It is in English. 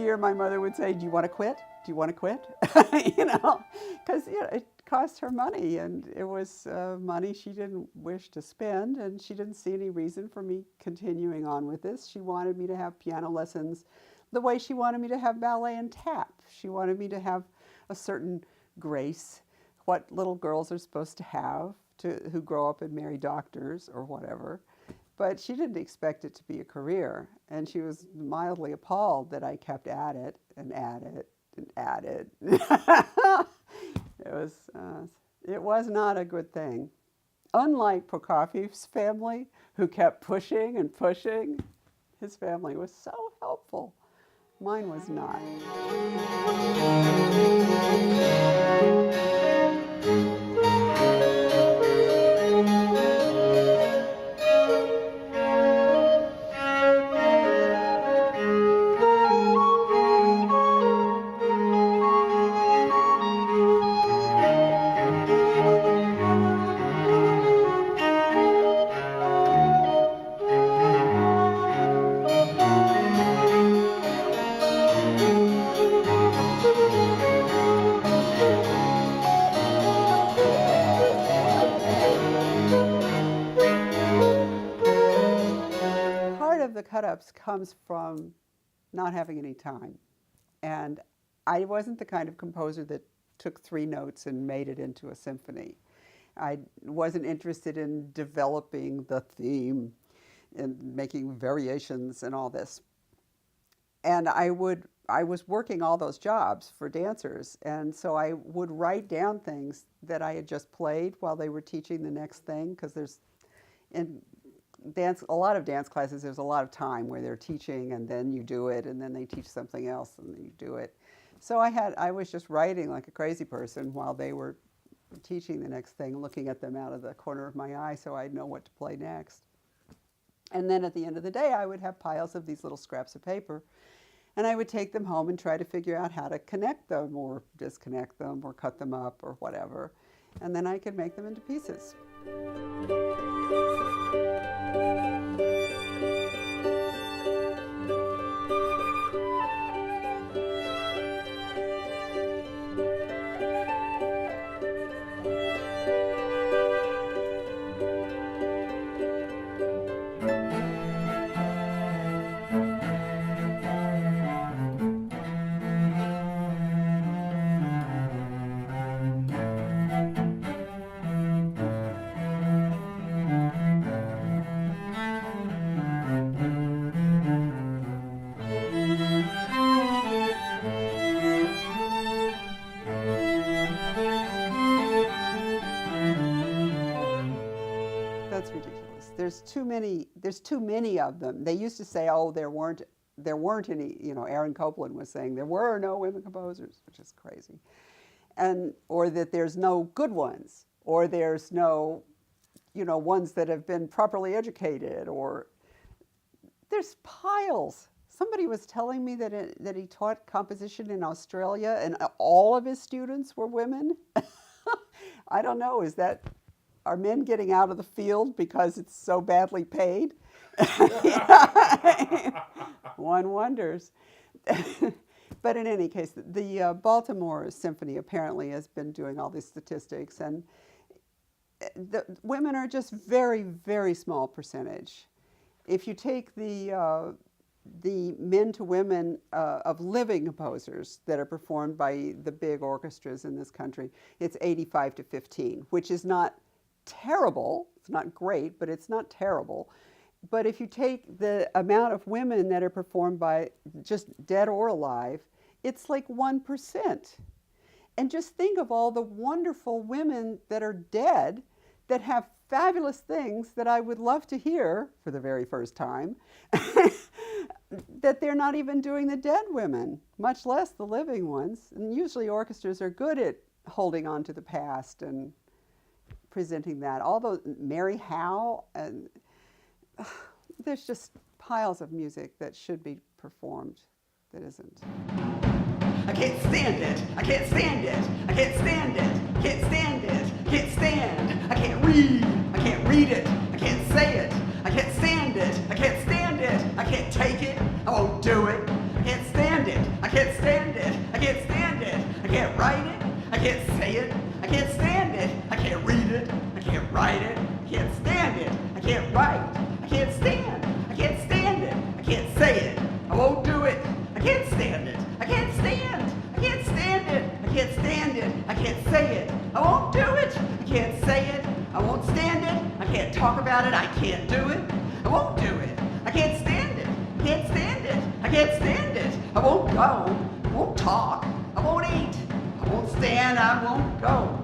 every year my mother would say, "Do you want to quit? Do you want to quit?" Because it cost her money, and it was money she didn't wish to spend, and she didn't see any reason for me continuing on with this. She wanted me to have piano lessons the way she wanted me to have ballet and tap. She wanted me to have a certain grace, what little girls are supposed to have who grow up and marry doctors or whatever. But she didn't expect it to be a career, and she was mildly appalled that I kept at it and at it and at it. It was not a good thing. Unlike Prokofiev's family, who kept pushing and pushing, his family was so helpful. Mine was not. The cut-ups comes from not having any time. And I wasn't the kind of composer that took 3 notes and made it into a symphony. I wasn't interested in developing the theme and making variations and all this. And I was working all those jobs for dancers, and so I would write down things that I had just played while they were teaching the next thing, because a lot of dance classes, there's a lot of time where they're teaching and then you do it, and then they teach something else and then you do it. So I was just writing like a crazy person while they were teaching the next thing, looking at them out of the corner of my eye so I'd know what to play next. And then at the end of the day, I would have piles of these little scraps of paper, and I would take them home and try to figure out how to connect them or disconnect them or cut them up or whatever. And then I could make them into pieces. That's ridiculous. There's too many of them. They used to say, oh, there weren't any, Aaron Copland was saying there were no women composers, which is crazy. Or that there's no good ones, or there's no, ones that have been properly educated, or there's piles. Somebody was telling me that he taught composition in Australia and all of his students were women. I don't know, are men getting out of the field because it's so badly paid? One wonders. But in any case, the Baltimore Symphony apparently has been doing all these statistics, and the women are just very, very small percentage. If you take the men to women of living composers that are performed by the big orchestras in this country, it's 85 to 15, which is not terrible. It's not great, but it's not terrible. But if you take the amount of women that are performed by just dead or alive, it's like 1%. And just think of all the wonderful women that are dead that have fabulous things that I would love to hear for the very first time, that they're not even doing the dead women, much less the living ones. And usually orchestras are good at holding on to the past and presenting that. Although Mary Howe, and there's just piles of music that should be performed that isn't. I can't stand it. I can't stand it. I can't stand it. I can't stand it. I can't stand. I can't read. I can't read it. I can't say it. I can't stand it. I can't stand it. I can't take it. I won't do it. I can't stand it. write it, I can't stand it. I can't write, I can't stand, I can't stand it. I can't say it, I won't do it. I can't stand it, I can't stand, I can't stand it. I can't stand it, I can't say it. I won't do it, I can't say it. I won't stand it, I can't talk about it. I can't do it, I won't do it. I can't stand it, I can't stand it. I can't stand it. I won't go, I won't talk, I won't eat. I won't stand, I won't go.